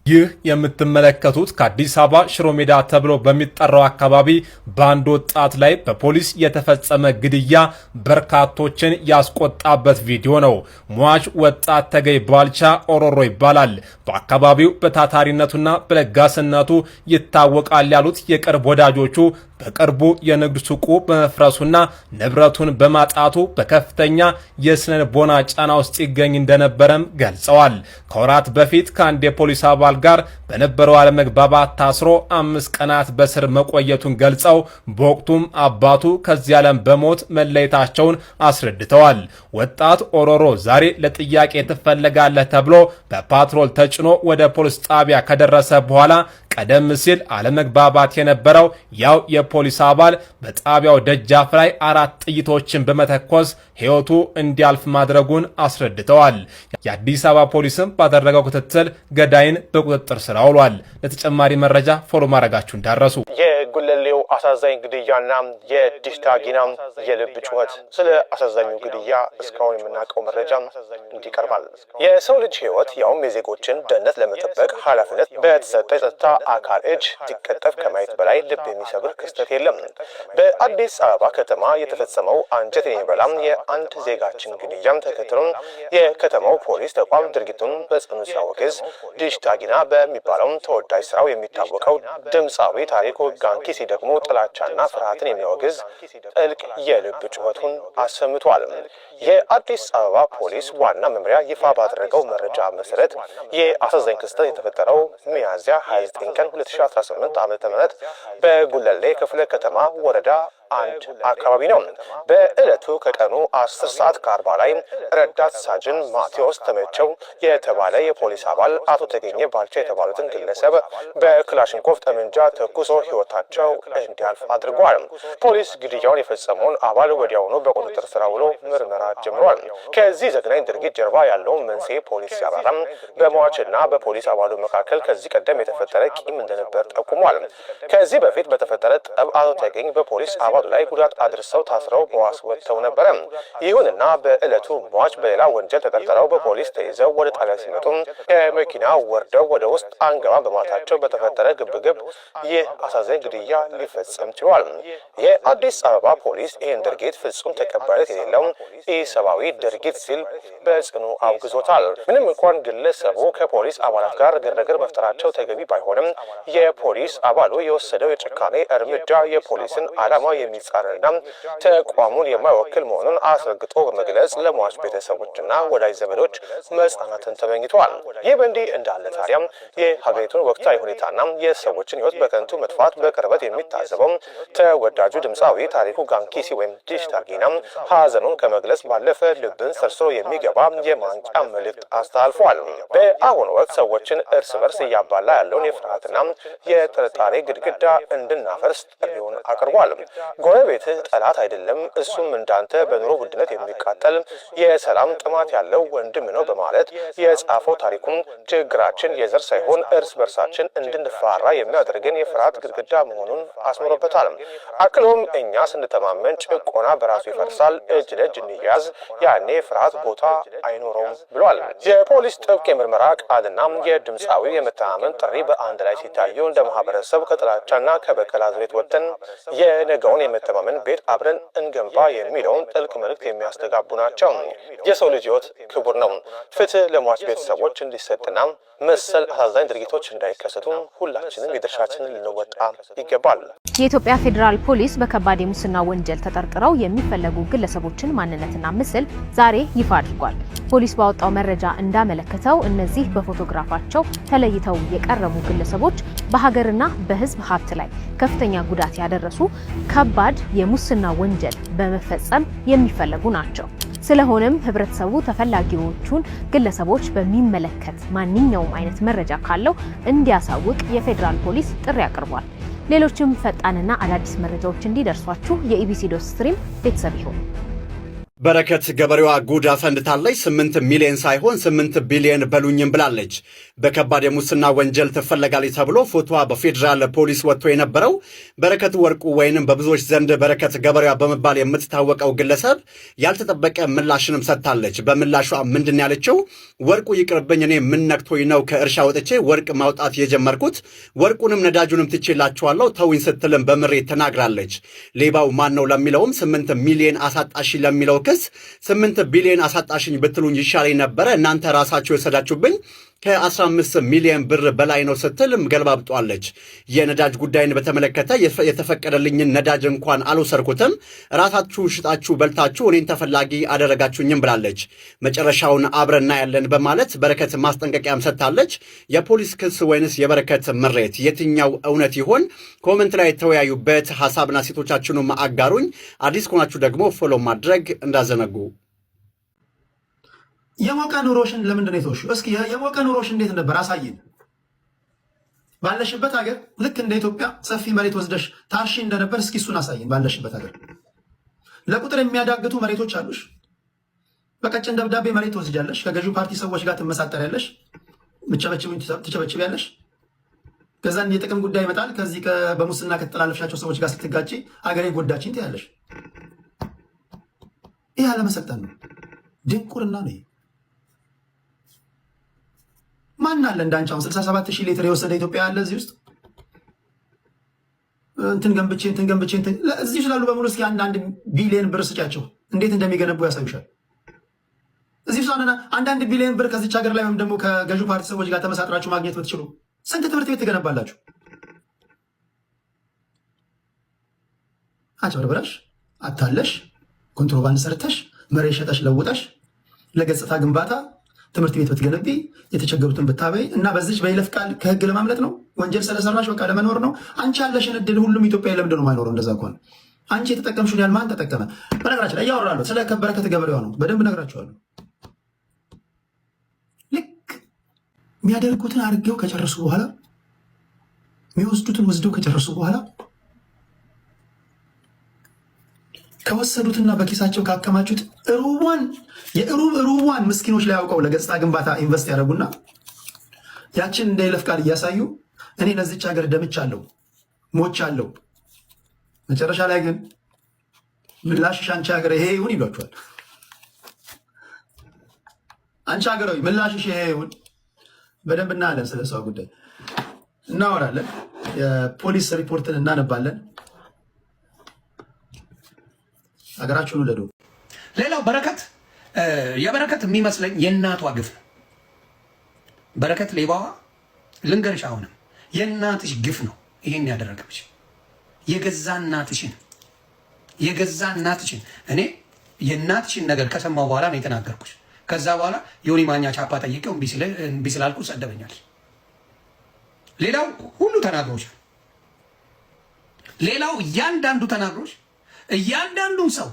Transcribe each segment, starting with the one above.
ይህ የምትመለከቱት ከአዲስ አበባ ሽሮ ሜዳ ተብሎ በሚጠራው አካባቢ በአንድ ወጣት ላይ በፖሊስ የተፈጸመ ግድያ በርካቶችን ያስቆጣበት ቪዲዮ ነው። ሟች ወጣት ተገይ ባልቻ ኦሮሮ ይባላል። በአካባቢው በታታሪነቱና በለጋስነቱ ይታወቃል ያሉት የቅርብ ወዳጆቹ በቅርቡ የንግድ ሱቁ በመፍረሱና ንብረቱን በማጣቱ በከፍተኛ የስነልቦና ጫና ውስጥ ይገኝ እንደነበረም ገልጸዋል። ከወራት በፊት ከአንድ የፖሊስ አባል ጋር በነበረው አለመግባባት ታስሮ 5 ቀናት በስር መቆየቱን ገልጸው በወቅቱም አባቱ ከዚህ ዓለም በሞት መለየታቸውን አስረድተዋል። ወጣት ኦሮሮ ዛሬ ለጥያቄ ትፈለጋለህ ተብሎ በፓትሮል ተጭኖ ወደ ፖሊስ ጣቢያ ከደረሰ በኋላ ቀደም ሲል አለመግባባት የነበረው ያው የፖሊስ አባል በጣቢያው ደጃፍ ላይ 4 ጥይቶችን በመተኮስ ሕይወቱ እንዲያልፍ ማድረጉን አስረድተዋል። የአዲስ አበባ ፖሊስም ባደረገው ክትትል ገዳይን በቁጥጥር ስር አውሏል። ለተጨማሪ መረጃ ፎሎ ማድረጋችሁን እንዳትረሱ። የጉለሌው አሳዛኝ ግድያና የዲሽታጊና የልብ ጩኸት። ስለ አሳዛኙ ግድያ እስካሁን የምናውቀው መረጃ እንዲቀርባል። የሰው ልጅ ሕይወት ያውም የዜጎችን ደህንነት ለመጠበቅ ኃላፊነት በተሰጠ የጸጥታ አካል እጅ ሲቀጠፍ ከማየት በላይ ልብ የሚሰብር ክስተት የለም። በአዲስ አበባ ከተማ የተፈጸመው አንጀት የሚበላም የአንድ ዜጋችን ግድያም ተከትሎም የከተማው ፖሊስ ተቋም ድርጊቱን በጽኑ ሲያወግዝ፣ ዲሽታጊና በሚባለው ተወዳጅ ስራው የሚታወቀው ድምፃዊ ታሪኩ ጋንኪሲ ደግሞ ጥላቻና ፍርሃትን የሚያወግዝ ጥልቅ የልብ ጩኸቱን አሰምቷል። የአዲስ አበባ ፖሊስ ዋና መምሪያ ይፋ ባደረገው መረጃ መሰረት የአሳዛኝ ክስተት የተፈጠረው ሚያዝያ 29 ቀን 2018 ዓ.ም በጉለሌ ክፍለ ከተማ ወረዳ 1 አካባቢ ነው። በዕለቱ ከቀኑ 10 ሰዓት ከ40 ላይ ረዳት ሳጅን ማቴዎስ ተመቸው የተባለ የፖሊስ አባል አቶ ተገኘ ባልቻ የተባሉትን ግለሰብ በክላሽንኮቭ ጠመንጃ ተኩሶ ሕይወታቸው እንዲያልፍ አድርጓል። ፖሊስ ግድያውን የፈጸመውን አባል ወዲያውኑ በቁጥጥር ስር ውሎ ምርመራ ጀምሯል። ከዚህ ዘግናኝ ድርጊት ጀርባ ያለውን መንስኤ ፖሊስ ሲያብራራም በሟችና በፖሊስ አባሉ መካከል ከዚህ ቀደም የተፈጠረ ቂም እንደነበር ጠቁሟል። ከዚህ በፊት በተፈጠረ ጠብ አቶ ተገኝ በፖሊስ አባሉ ላይ ጉዳት አድርሰው ታስረው በዋስ ወጥተው ነበር። ይሁንና በዕለቱ ሟች በሌላ ወንጀል ተጠርጥረው በፖሊስ ተይዘው ወደ ጣቢያ ሲመጡ ከመኪና ወርደው ወደ ውስጥ አንገባ በማታቸው በተፈጠረ ግብግብ ይህ አሳዛኝ ግድያ ሊፈጸም ችሏል። የአዲስ አበባ ፖሊስ ይህን ድርጊት ፍጹም ተቀባይነት የሌለው ኢሰብአዊ ድርጊት ሲል በጽኑ አውግዞታል። ምንም እንኳን ግለሰቡ ከፖሊስ አባላት ጋር ግርግር መፍጠራቸው ተገቢ ባይሆንም የፖሊስ አባሉ የወሰደው የጭካኔ እርምጃ የፖሊስን ዓላማ የሚጻረርና ተቋሙን የማይወክል መሆኑን አስረግጦ በመግለጽ ለሟች ቤተሰቦችና ወዳጅ ዘመዶች መጽናናትን ተመኝቷል። ይህ በእንዲህ እንዳለ ታዲያ የሀገሪቱን ወቅታዊ ሁኔታና የሰዎችን ሕይወት በከንቱ መጥፋት በቅርበት የሚታዘበው ተወዳጁ ድምፃዊ ታሪኩ ጋንኪሲ ወይም ዲሽታጊና ሀዘኑን ከመግለጽ ባለፈ ልብን ሰርስሮ የሚገባ የማንቂያ መልእክት አስተላልፏል። በአሁኑ ወቅት ሰዎችን እርስ በርስ እያባላ ያለውን የፍርሃትና የጥርጣሬ ግድግዳ እንድናፈርስ ጥሪውን አቅርቧል። ጎረቤትህ ጠላት አይደለም፣ እሱም እንዳንተ በኑሮ ውድነት የሚቃጠል የሰላም ጥማት ያለው ወንድም ነው በማለት የጻፈው ታሪኩም ችግራችን የዘር ሳይሆን እርስ በርሳችን እንድንፈራራ የሚያደርገን የፍርሃት ግድግዳ መሆኑን አስምሮበታል። አክሎም እኛ ስንተማመን ጭቆና በራሱ ይፈርሳል፣ እጅ ለእጅ እንያዝ፣ ያኔ ፍርሃት ቦታ አይኖረውም ብሏል። የፖሊስ ጥብቅ የምርመራ ቃልና የድምፃዊ የመተማመን ጥሪ በአንድ ላይ ሲታዩ እንደ ማህበረሰብ ከጥላቻና ከበቀል አዙሪት ወጥተን የነገውን የመተማመን ቤት አብረን እንገንባ የሚለውን ጥልቅ መልእክት የሚያስተጋቡ ናቸው። የሰው ልጅ ሕይወት ክቡር ነው። ፍትህ ለሟች ቤተሰቦች እንዲሰጥና መሰል አሳዛኝ ድርጊቶች እንዳይከሰቱ ሁላችንም የድርሻችንን ልንወጣ ይገባል። የኢትዮጵያ ፌዴራል ፖሊስ በከባድ የሙስና ወንጀል ተጠርጥረው የሚፈለጉ ግለሰቦችን ማንነትና ምስል ዛሬ ይፋ አድርጓል። ፖሊስ ባወጣው መረጃ እንዳመለከተው እነዚህ በፎቶግራፋቸው ተለይተው የቀረቡ ግለሰቦች በሀገርና በሕዝብ ሀብት ላይ ከፍተኛ ጉዳት ያደረሱ ከባድ የሙስና ወንጀል በመፈጸም የሚፈለጉ ናቸው። ስለሆነም ህብረተሰቡ ተፈላጊዎቹን ግለሰቦች በሚመለከት ማንኛውም አይነት መረጃ ካለው እንዲያሳውቅ የፌዴራል ፖሊስ ጥሪ አቅርቧል። ሌሎችም ፈጣንና አዳዲስ መረጃዎች እንዲደርሷችሁ የኢቢሲ ዶት ስትሪም ቤተሰብ ይሁኑ። በረከት ገበሬዋ ጉድ አፈንድታለች። 8 ሚሊዮን ሳይሆን 8 ቢሊዮን በሉኝም ብላለች። በከባድ የሙስና ወንጀል ትፈለጋለች ተብሎ ፎቶዋ በፌዴራል ፖሊስ ወጥቶ የነበረው በረከት ወርቁ ወይንም በብዙዎች ዘንድ በረከት ገበሬዋ በመባል የምትታወቀው ግለሰብ ያልተጠበቀ ምላሽንም ሰጥታለች። በምላሿ ምንድን ያለችው? ወርቁ ይቅርብኝ፣ እኔ ምን ነክቶኝ ነው ከእርሻ ወጥቼ ወርቅ ማውጣት የጀመርኩት? ወርቁንም ነዳጁንም ትቼላችኋለሁ ተውኝ ስትልም በምሬት ተናግራለች። ሌባው ማን ነው ለሚለውም 8 ሚሊዮን አሳጣሽ ለሚለው ክስ 8 ቢሊዮን አሳጣሽኝ ብትሉኝ ይሻለኝ ነበረ፣ እናንተ ራሳችሁ የወሰዳችሁብኝ ከ15 ሚሊዮን ብር በላይ ነው ስትልም ገልባብጧለች። የነዳጅ ጉዳይን በተመለከተ የተፈቀደልኝን ነዳጅ እንኳን አልወሰድኩትም፣ ራሳችሁ ሽጣችሁ በልታችሁ እኔን ተፈላጊ አደረጋችሁኝም ብላለች። መጨረሻውን አብረና ያለን በማለት በረከት ማስጠንቀቂያም ሰጥታለች። የፖሊስ ክስ ወይንስ የበረከት ምሬት የትኛው እውነት ይሆን? ኮመንት ላይ ተወያዩበት። ሐሳብና ሴቶቻችሁንም አጋሩኝ። አዲስ ከሆናችሁ ደግሞ ፎሎ ማድረግ እንዳዘነጉ። የሞቀ ኑሮሽን ለምንድን ነው የተወሽው? እስኪ የሞቀ ኑሮሽ እንዴት ነበር አሳይን። ባለሽበት ሀገር ልክ እንደ ኢትዮጵያ ሰፊ መሬት ወስደሽ ታርሺ እንደነበር እስኪ እሱን አሳይን። ባለሽበት ሀገር ለቁጥር የሚያዳግቱ መሬቶች አሉሽ። በቀጭን ደብዳቤ መሬት ትወስጃለሽ። ከገዢው ፓርቲ ሰዎች ጋር ትመሳጠሪያለሽ፣ ትቸበችቢያለሽ። ከዛን የጥቅም ጉዳይ ይመጣል። ከዚህ በሙስና ከተጠላለፍሻቸው ሰዎች ጋር ስትጋጪ አገሬ ጎዳችን ትያለሽ። ይህ አለመሰልጠን ነው፣ ድንቁርና ነው። ማን አለ እንዳንቺ? አሁን 67,000 ሊትር የወሰደ ኢትዮጵያ አለ እዚህ ውስጥ? እንትን ገንብቼ እዚህ ስላሉ በሙሉ እስኪ አንድ ቢሊዮን ብር ስጫቸው፣ እንዴት እንደሚገነቡ ያሳዩሻል። እዚህ ውስጥ አንዳንድ ቢሊዮን ብር ከዚች ሀገር ላይ ወይም ደግሞ ከገዢው ፓርቲ ሰዎች ጋር ተመሳጥራችሁ ማግኘት ብትችሉ ስንት ትምህርት ቤት ትገነባላችሁ? አጭበርብረሽ አታለሽ ኮንትሮባንድ ሰርተሽ መሬት ሸጠሽ ለውጠሽ ለገጽታ ግንባታ ትምህርት ቤት ብትገነቢ የተቸገሩትን ብታበይ እና በዚች በይለፍ ቃል ከህግ ለማምለጥ ነው? ወንጀል ስለሰራሽ በቃ ለመኖር ነው? አንቺ ያለሽን እድል ሁሉም ኢትዮጵያዊ ለምንድን ነው የማይኖረው? እንደዛ ከሆነ አንቺ የተጠቀምሽውን ያህል ማን ተጠቀመ? በነገራችን ላይ እያወራለሁ ስለ በረከት ገበሬዋ ነው። በደንብ እነግራችኋለሁ። ልክ የሚያደርጉትን አድርገው ከጨረሱ በኋላ የሚወስዱትን ወስደው ከጨረሱ በኋላ ከወሰዱትና በኪሳቸው ካከማቹት ሩቧን ምስኪኖች ላይ አውቀው ለገጽታ ግንባታ ኢንቨስት ያደረጉና ያችን እንደ ይለፍ ቃል እያሳዩ እኔ ለዚች ሀገር ደምቻለሁ፣ ሞቻለሁ፣ መጨረሻ ላይ ግን ምላሽሽ አንቺ ሀገር ይሄ ይሁን ይሏቸዋል። አንቺ ሀገራዊ ምላሽሽ ይሄ ይሁን። በደንብ እናያለን። ስለ ሰው ጉዳይ እናወራለን። የፖሊስ ሪፖርትን እናነባለን። ሀገራችሁን ውለዱ። ሌላው የበረከት የሚመስለኝ የእናቷ ግፍ ነው። በረከት ሌባዋ ልንገርሽ፣ አሁንም የእናትሽ ግፍ ነው ይሄን ያደረገብሽ። የገዛ እናትሽን እኔ የእናትሽን ነገር ከሰማሁ በኋላ ነው የተናገርኩሽ። ከዛ በኋላ ዮኒ ማኛ ቻፓ ጠይቀው እምቢ ስላልኩ ሰደበኛል። ሌላው ሁሉ ተናግሮሻል። ሌላው እያንዳንዱ ተናግሮሽ እያንዳንዱን ሰው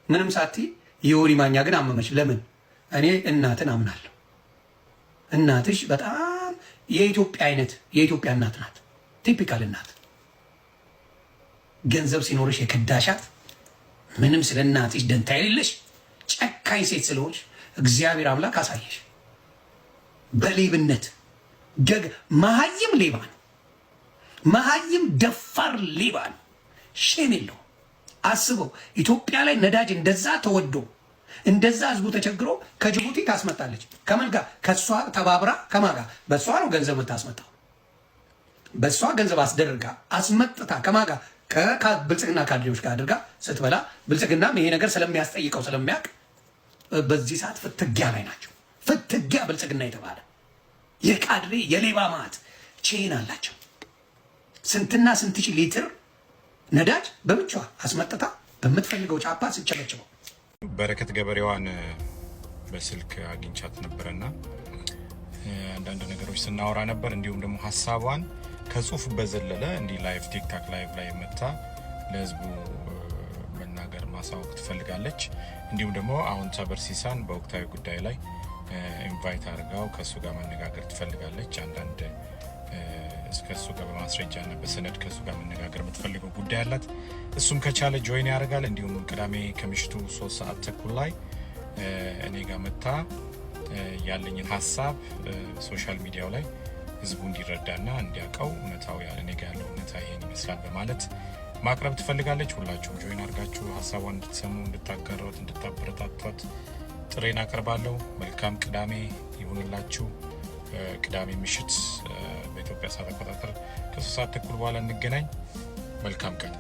ምንም ሳትይ የዮኒ ማኛ ግን አመመች። ለምን? እኔ እናትን አምናለሁ። እናትሽ በጣም የኢትዮጵያ እናት ናት። ቲፒካል እናት። ገንዘብ ሲኖርሽ የከዳሻት፣ ምንም ስለ እናትሽ ደንታ የሌለሽ ጨካኝ ሴት ስለሆንሽ እግዚአብሔር አምላክ አሳየሽ። በሌብነት መሀይም ሌባ ነው። መሀይም ደፋር ሌባ ነው። ሼም የለውም። አስበው፣ ኢትዮጵያ ላይ ነዳጅ እንደዛ ተወዶ እንደዛ ህዝቡ ተቸግሮ ከጅቡቲ ታስመጣለች። ከማን ጋር? ከሷ ተባብራ ከማን ጋር? በሷ ነው ገንዘብ የምታስመጣው። በሷ ገንዘብ አስደርጋ አስመጥታ ከማን ጋር? ከብልጽግና ካድሬዎች ጋር አድርጋ ስትበላ፣ ብልጽግናም ይሄ ነገር ስለሚያስጠይቀው ስለሚያውቅ በዚህ ሰዓት ፍትጊያ ላይ ናቸው። ፍትጊያ ብልጽግና የተባለ የካድሬ የሌባ ማት ቼን አላቸው። ስንትና ስንት ሺህ ሊትር ነዳጅ በምቿ አስመጥታ በምትፈልገው ጫፓ ስጨበጭበው። በረከት ገበሬዋን በስልክ አግኝቻት ነበረና አንዳንድ ነገሮች ስናወራ ነበር። እንዲሁም ደግሞ ሀሳቧን ከጽሁፍ በዘለለ እንዲህ ላይቭ ቲክታክ ላይቭ ላይ መታ ለህዝቡ መናገር ማሳወቅ ትፈልጋለች። እንዲሁም ደግሞ አሁን ተበርሲሳን በወቅታዊ ጉዳይ ላይ ኢንቫይት አድርጋው ከእሱ ጋር መነጋገር ትፈልጋለች። አንዳንድ እስከሱ ጋር በማስረጃና በሰነድ ከሱ ጋር መነጋገር የምትፈልገው ጉዳይ አላት። እሱም ከቻለ ጆይን ያደርጋል። እንዲሁም ቅዳሜ ከምሽቱ 3 ሰዓት ተኩል ላይ እኔ ጋር መታ ያለኝን ሀሳብ ሶሻል ሚዲያው ላይ ህዝቡ እንዲረዳና እንዲያውቀው እውነታው እኔ ጋር ያለው እውነታ ይሄን ይመስላል በማለት ማቅረብ ትፈልጋለች። ሁላችሁም ጆይን አድርጋችሁ ሀሳቧን እንድትሰሙ፣ እንድታጋሯት፣ እንድታበረታቷት ጥሬን አቀርባለሁ። መልካም ቅዳሜ ይሁንላችሁ። ቅዳሜ ምሽት በኢትዮጵያ ሰዓት አቆጣጠር ከ3 ሰዓት ተኩል በኋላ እንገናኝ። መልካም ቀን።